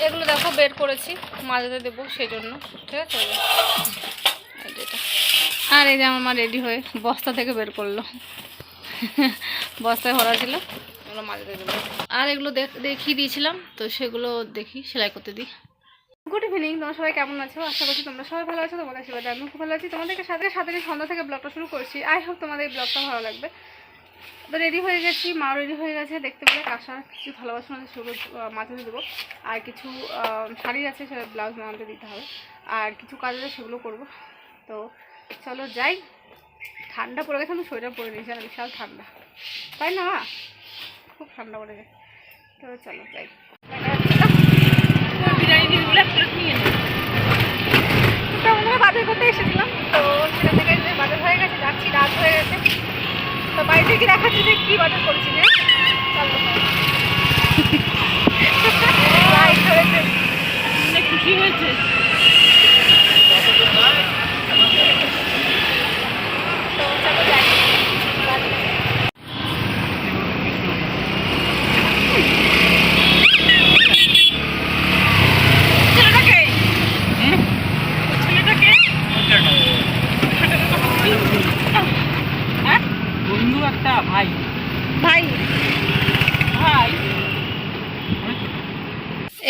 এগুলো দেখো বের করেছি, মাঝাতে দেবো সেই জন্য, ঠিক আছে। এটা আর এই যে আমার মা রেডি হয়ে বস্তা থেকে বের করলো, বস্তায় ভরা ছিল, এগুলো মাঝাতে দেবো। আর এগুলো দেখিয়ে দিয়েছিলাম, তো সেগুলো দেখি সেলাই করতে দিই। গুড ইভিনিং, তোমরা সবাই কেমন আছো? আশা করছি তোমরা সবাই ভালো আছো। তোমাদের সেবা আমি খুব ভালো আছি। তোমাদেরকে সাথে সাথে সন্ধ্যা থেকে ব্লগটা শুরু করছি। আই হোপ তোমাদের এই ব্লগটা ভালো লাগবে। তো রেডি হয়ে গেছি, মাও রেডি হয়ে গেছে। দেখতে পেলে কাঁসার কিছু ভালোবাসা আছে সেগুলো মাথাতে দেবো, আর কিছু শাড়ি আছে সেটা ব্লাউজ বানাতে দিতে হবে, আর কিছু কাজ আছে সেগুলো করবো। তো চলো যাই। ঠান্ডা পড়ে গেছে, আমি সোয়েটার পরে নিয়েছি, আর বিশাল ঠান্ডা, তাই না? খুব ঠান্ডা পড়ে গেছে। তো চলো যাই। বাজার করতে এসেছিলাম, তো সেখান থেকে যে বাজার হয়ে গেছে, যাচ্ছি, রাত হয়ে গেছে। তো বাড়িতে কি দেখাচ্ছি যে কী বাজার করছি, যে চলো খুশি হয়েছে। তো চলো যাই। বন্ধু একটা ভাই ভাই ভাই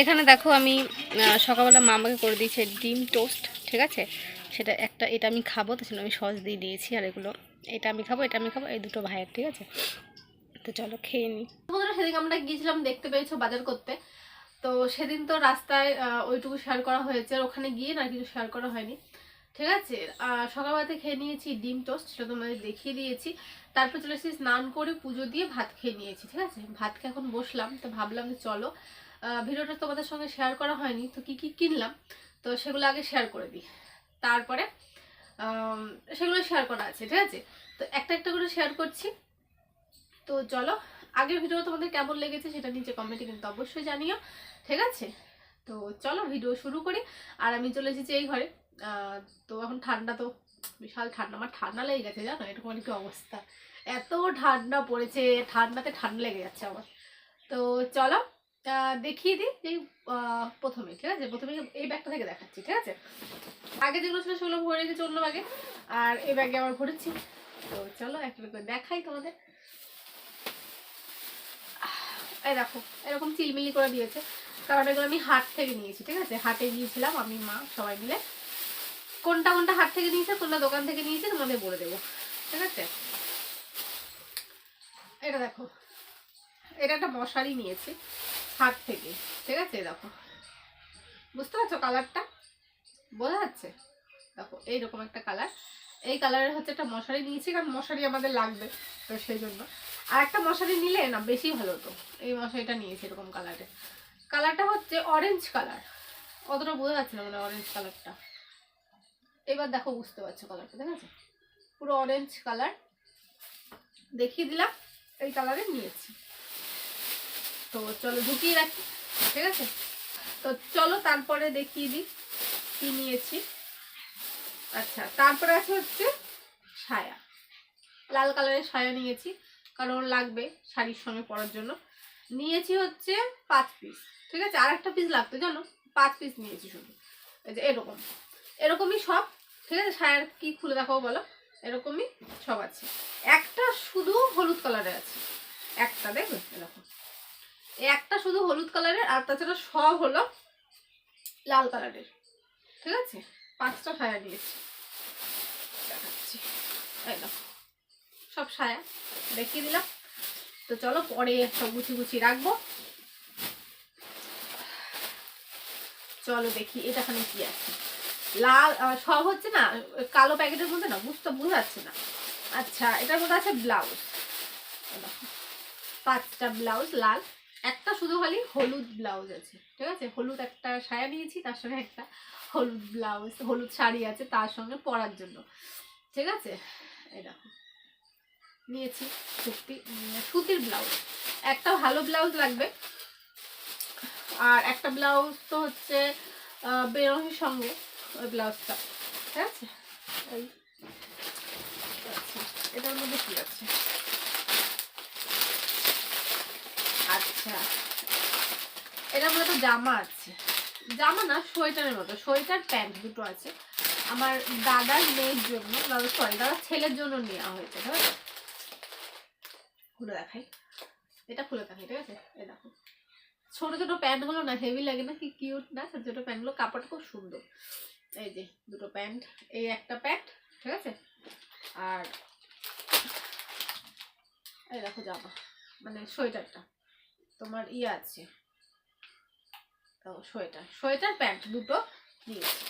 এখানে দেখো আমি সকালবেলা মা আমাকে করে দিয়েছে ডিম টোস্ট, ঠিক আছে। সেটা একটা, এটা আমি খাবো, তো সেটা আমি সস দিয়ে দিয়েছি। আর এগুলো, এটা আমি খাবো, এটা আমি খাবো, এই দুটো ভাইয়ের, ঠিক আছে। তো চলো খেয়ে নিই। সেদিন আমরা গিয়েছিলাম, দেখতে পেয়েছো, বাজার করতে। তো সেদিন তো রাস্তায় ওইটুকু শেয়ার করা হয়েছে, আর ওখানে গিয়ে না কিছু শেয়ার করা হয়নি, ঠিক আছে। সকালবেলাতে খেয়ে নিয়েছি ডিম টোস্ট, সেটা তোমাদের দেখিয়ে দিয়েছি। তারপর চলে এসেছি স্নান করে পুজো দিয়ে ভাত খেয়ে নিয়েছি, ঠিক আছে। ভাত খেয়ে এখন বসলাম, তো ভাবলাম যে চলো ভিডিওটা তোমাদের সঙ্গে শেয়ার করা হয়নি, তো কি কি কিনলাম তো সেগুলো আগে শেয়ার করে দিই। তারপরে সেগুলো শেয়ার করা আছে, ঠিক আছে। তো একটা একটা করে শেয়ার করছি। তো চলো, আগের ভিডিও তোমাদের কেমন লেগেছে সেটা নিচে কমেন্টে কিন্তু অবশ্যই জানিও, ঠিক আছে। তো চলো ভিডিও শুরু করি। আর আমি চলে এসেছি এই ঘরে। তো এখন ঠান্ডা, তো বিশাল ঠান্ডা, আমার ঠান্ডা লেগে গেছে, জানো, এরকম অনেক অবস্থা, এত ঠান্ডা পড়েছে, ঠান্ডাতে ঠান্ডা লেগে যাচ্ছে আমার। তো চলো দেখিয়ে দিই যে প্রথমে, ঠিক আছে, প্রথমে এই ব্যাগটা থেকে দেখাচ্ছি, ঠিক আছে। আগে যেগুলো ছিল সেগুলো ভরে রেখেছি অন্য ব্যাগে, আর এই ব্যাগে আবার ভরেছি। তো চলো একটা করে দেখাই তোমাদের। এই দেখো, এরকম চিলমিলি করে দিয়েছে, কারণ এগুলো আমি হাট থেকে নিয়েছি, ঠিক আছে। হাটে গিয়েছিলাম আমি, মা, সবাই মিলে। কোনটা কোনটা হাট থেকে নিয়েছে, কোনটা দোকান থেকে নিয়েছে তোমাদের বলে দেবো, ঠিক আছে। এটা দেখো, এটা একটা মশারি নিয়েছি হাট থেকে, ঠিক আছে। দেখো, বুঝতে পারছো কালারটা, বোঝা যাচ্ছে? দেখো এইরকম একটা কালার, এই কালারের হচ্ছে একটা মশারি নিয়েছি, কারণ মশারি আমাদের লাগবে, তো সেই জন্য। আর একটা মশারি নিলে না বেশি ভালো হতো, এই মশারিটা নিয়েছি এরকম কালারের। কালারটা হচ্ছে অরেঞ্জ কালার, অতটা বোঝা যাচ্ছে না মানে অরেঞ্জ কালারটা। এবার দেখো বুঝতে পারছো কালারটা, ঠিক আছে, পুরো অরেঞ্জ কালার দেখিয়ে দিলাম, এই কালারে নিয়েছি। তো চলো ঢুকিয়ে রাখি, ঠিক আছে। তো চলো তারপরে দেখিয়ে দিই কি নিয়েছি। আচ্ছা, তারপরে আছে হচ্ছে সায়া, লাল কালারের সায়া নিয়েছি, কারণ লাগবে শাড়ির সঙ্গে পরার জন্য। নিয়েছি হচ্ছে 5 পিস, ঠিক আছে। আর একটা পিস লাগতো, জানো, 5 পিস নিয়েছি শুধু। এই যে এরকম, এরকমই সব, ঠিক আছে। সায়ার কি খুলে দেখাবো বলো, এরকমই সব আছে। একটা শুধু হলুদ কালারের আছে, একটা দেখবে এরকম, একটা শুধু হলুদ কালারের, আর তাছাড়া সব হলো লাল কালারের, ঠিক আছে। 5টা সায়া নিয়েছি, দেখাচ্ছি, এই দেখো সব সায়া দেখিয়ে দিলাম। তো চলো পরে সব গুছিয়ে গুছিয়ে রাখবো। চলো দেখি এটাখানে কি আছে। লাল সব হচ্ছে না কালো প্যাকেটের মধ্যে, না বোঝা যাচ্ছে না। আচ্ছা, এটার মধ্যে আছে ব্লাউজ, 5টা ব্লাউজ লাল, একটা শুধু খালি হলুদ ব্লাউজ আছে, ঠিক আছে। হলুদ একটা সায়া নিয়েছি, তার সঙ্গে একটা হলুদ ব্লাউজ, হলুদ শাড়ি আছে তার সঙ্গে পরার জন্য, ঠিক আছে। এই দেখো নিয়েছি সুতির ব্লাউজ, একটা ভালো ব্লাউজ লাগবে, আর একটা ব্লাউজ তো হচ্ছে বেরঙের সঙ্গে ওই ব্লাউজটা, ঠিক আছে। এই আচ্ছা, এটার মধ্যে কি আছে, আচ্ছা এটার মধ্যে তো জামা আছে, জামা না সোয়েটারের মতো, সোয়েটার প্যান্ট দুটো আছে। আমার দাদার মেয়ের জন্য, দাদার ছেলের জন্য নেওয়া হয়েছে। ঠিক আছে, খুলে দেখাই, এটা খুলে দেখাই। ঠিক আছে, এই দেখো ছোট ছোট প্যান্ট গুলো না হেভি লাগে না, কি কিউট না ছোট ছোট প্যান্ট গুলো, কাপড় খুব সুন্দর। এই যে দুটো প্যান্ট, এই একটা প্যান্ট, ঠিক আছে, আর এই দেখো জামা, মানে সোয়েটারটা তোমার আছে, তো সোয়েটার সোয়েটার প্যান্ট দুটো নিয়েছি।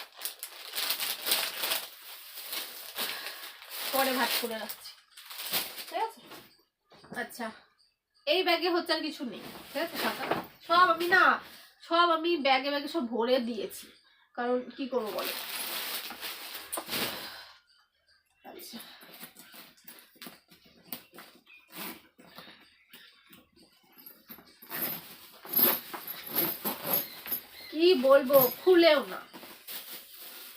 পরে ভাত করে রাখছি। ঠিক আছে, আচ্ছা এই ব্যাগে হচ্ছে আর কিছু নেই। ঠিক আছে, সব আমি ব্যাগে ব্যাগে সব ভরে দিয়েছি, কারণ কি করবো বলো। আচ্ছা কি বলবো, খুলেও না।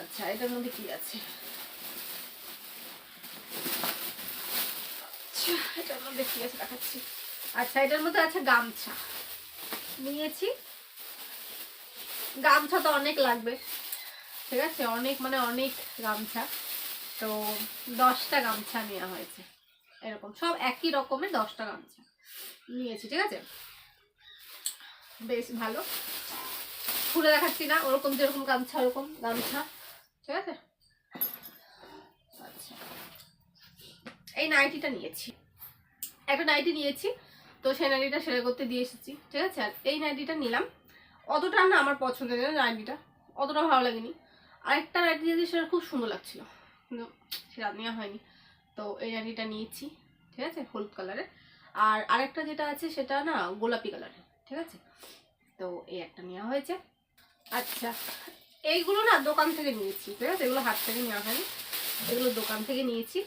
আচ্ছা এটার মধ্যে কি আছে, এটার মধ্যে কি আছে দেখাচ্ছি। আচ্ছা এটার মধ্যে আছে গামছা নিয়েছি, গামছা তো অনেক লাগবে। ঠিক আছে, অনেক মানে অনেক গামছা, তো 10টা গামছা নেওয়া হয়েছে, এরকম সব একই রকমের 10টা গামছা নিয়েছি। ঠিক আছে, বেশ ভালো, খুলে দেখাচ্ছি না, ওরকম যেরকম গামছা ওরকম গামছা। ঠিক আছে, আচ্ছা এই নাইটিটা নিয়েছি, একটা নাইটি নিয়েছি, তো সেই নাইটিটা সেলাই করতে দিয়ে এসেছি। ঠিক আছে, আর এই নাইটিটা নিলাম, অতটা না আমার পছন্দের নাইটিটা, অতটা ভালো লাগেনি। আরেকটা নাইটি দিয়েছি, সেটা খুব সুন্দর লাগছিল, কিন্তু সেটা নেওয়া হয়নি, তো এই নাইটিটা নিয়েছি। ঠিক আছে, হলুদ কালারের। আর আরেকটা যেটা আছে সেটা না গোলাপি কালারের। ঠিক আছে, তো এই একটা নেওয়া হয়েছে। আচ্ছা এইগুলো না দোকান থেকে নিয়েছি। ঠিক আছে, এগুলো হাট থেকে নেওয়া হয়নি, এগুলো দোকান থেকে নিয়েছি।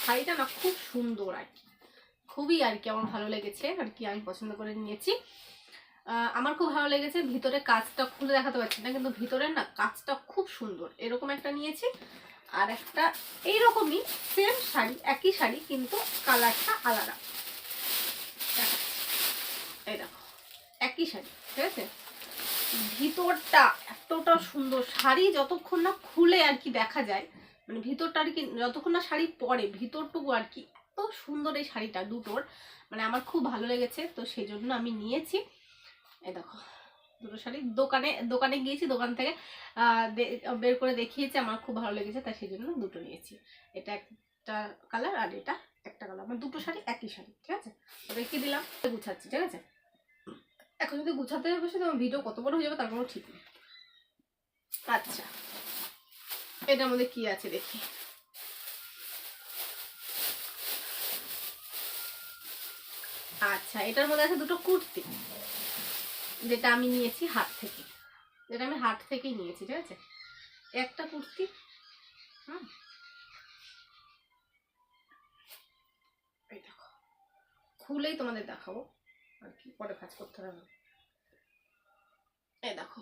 শাড়িটা না খুব সুন্দর আর কি, খুবই আর কি আমার ভালো লেগেছে আর কি, আমি পছন্দ করে নিয়েছি। আমার খুব ভালো লেগেছে, ভিতরে কাজটা খুলে দেখাতে পারছি না, কিন্তু ভিতরের না কাজটা খুব সুন্দর, এরকম একটা নিয়েছি। আর একটা এইরকমই সেম শাড়ি, একই শাড়ি কিন্তু কালারটা আলাদা, এই দেখো একই শাড়ি। ঠিক আছে, ভিতরটা এতটা সুন্দর, শাড়ি যতক্ষণ না খুলে আর কি দেখা যায়, মানে ভিতরটা আর কি যতক্ষণ না শাড়ি পরে ভিতরটুকু আর কি, এত সুন্দর এই শাড়িটা দুটোর, মানে আমার খুব ভালো লেগেছে, তো সেই জন্য আমি নিয়েছি। এই দেখো দুটো শাড়ি, দোকানে গিয়েছি, দোকান থেকে বের করে দেখিয়েছি, আমার খুব ভালো লেগেছে, তাই সেই জন্য দুটো নিয়েছি। এটা একটা কালার আর এটা একটা কালার, আমার দুটো শাড়ি একই শাড়ি। ঠিক আছে, রেখে দিলাম, গুছাচ্ছি। ঠিক আছে, এখন যদি গুছাতে বসে তোমার ভিডিও কত বড় হয়ে যাবে তার কোনো ঠিক নেই। আচ্ছা এটার মধ্যে কি আছে দেখি। আচ্ছা এটার মধ্যে আছে দুটো কুর্তি, যেটা আমি নিয়েছি হাট থেকে, যেটা আমি হাট থেকেই নিয়েছি। ঠিক আছে, একটা কুর্তি, এই দেখো খুলেই তোমাদের দেখাবো আর কি, পরে কাজ করতে হবে। এই দেখো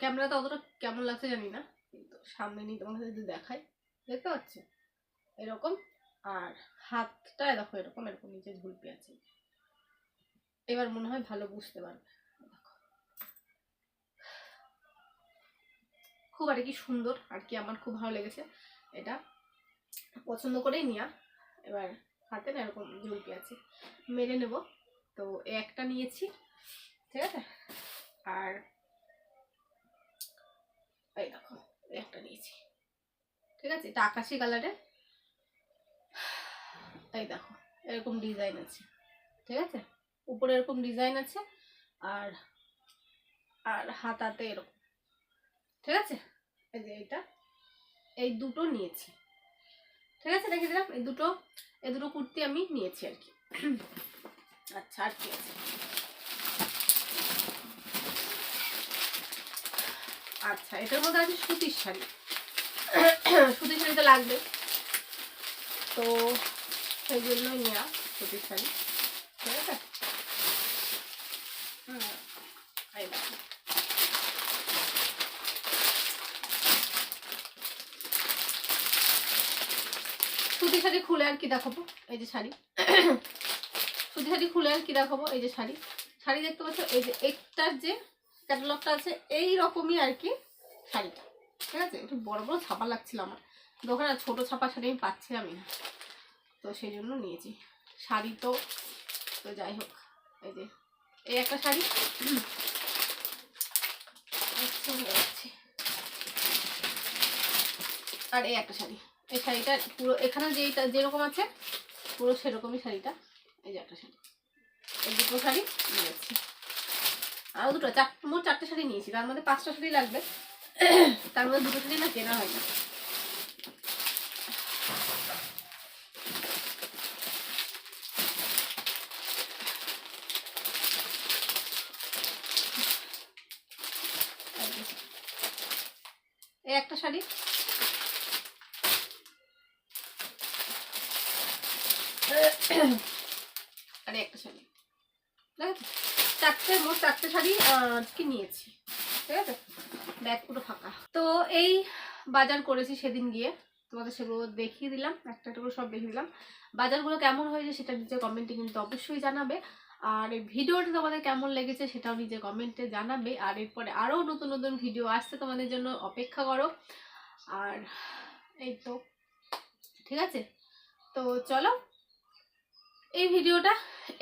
ক্যামেরাতে অতটা কেমন লাগছে জানি না, কিন্তু সামনে নিয়ে তোমাকে যদি দেখাই, দেখতে পাচ্ছ এরকম, আর হাতটা দেখো এরকম এরকম নিচে ঝুলপি আছে, এবার মনে হয় ভালো বুঝতে পারবে। খুব আর কি সুন্দর আর কি, আমার খুব ভালো লেগেছে, এটা পছন্দ করেই নিয়া। এবার হাতে না এরকম ঝুলপি আছে, মেরে নেব, তো একটা নিয়েছি। ঠিক আছে, আর এই দেখো একটা নিয়েছি। ঠিক আছে, এটা আকাশি কালারের, এই দেখো এরকম ডিজাইন আছে। ঠিক আছে, উপরে এরকম ডিজাইন আছে, আর আর হাতাতে এরকম। ঠিক আছে, এই যে এটা, এই দুটো নিয়েছি। ঠিক আছে, রেখে দিলাম, এই দুটো কুর্তি আমি নিয়েছি আর কি। আচ্ছা আর কি আছে, আচ্ছা এটার মধ্যে আছে সুতির শাড়ি, সুতির শাড়ি তো লাগবে, তো সেই জন্যই নেওয়া সুতির শাড়ি। ঠিক আছে, এই দেখো সুতি শাড়ি খুলে আর কি দেখাবো, এই যে শাড়ি, সুতি শাড়ি খুলে আর কি দেখাবো, এই যে শাড়ি, শাড়ি দেখতে পাচ্ছ, এই যে একটার যে ক্যাটালগটা আছে এই রকমই আর কি শাড়িটা, ঠিক আছে। একটু বড় বড় ছাপা লাগছিল আমার দোকানে, ছোট ছাপা শাড়ি আমি পাচ্ছিলাম না, তো সেই জন্য নিয়েছি শাড়ি। তো তো যাই হোক, এই যে এই একটা শাড়ি আর এই একটা শাড়ি। এই শাড়িটা পুরো এখানে যেটা যেরকম আছে পুরো সেরকমই শাড়িটা। এই যে একটা শাড়ি, এই দুটো শাড়ি নিয়েছি, আরও দুটো মোট 4টে শাড়ি নিয়েছি, তার মধ্যে 5টা শাড়ি লাগবে, তার মধ্যে দুটো শাড়ি না কেনা হয় না। এই একটা শাড়ি, আর একটা শাড়ি, মোট 4টে শাড়ি কি নিয়েছি, ঠিক আছে। ব্যাগ পুরো ফাঁকা। তো এই বাজার করেছি সেদিন গিয়ে, তোমাদের সেগুলো দেখিয়ে দিলাম, একটা একটা করে সব দেখিয়ে দিলাম। বাজারগুলো কেমন হয়েছে সেটা নিজে কমেন্টে কিন্তু অবশ্যই জানাবে, আর এই ভিডিওটা তোমাদের কেমন লেগেছে সেটাও নিজে কমেন্টে জানাবে। আর এরপরে আরও নতুন নতুন ভিডিও আসছে, তোমাদের জন্য অপেক্ষা করো। আর এই তো ঠিক আছে, তো চলো এই ভিডিওটা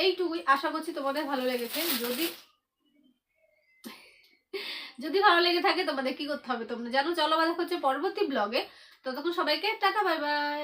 এইটুকুই, আশা করছি তোমাদের ভালো লেগেছে। যদি ভালো লেগে থাকে তোমাদের কি করতে হবে তোমরা জানো। চলো দেখা হচ্ছে পরবর্তী ব্লগে, ততক্ষণ সবাইকে টাটা, বাই বাই।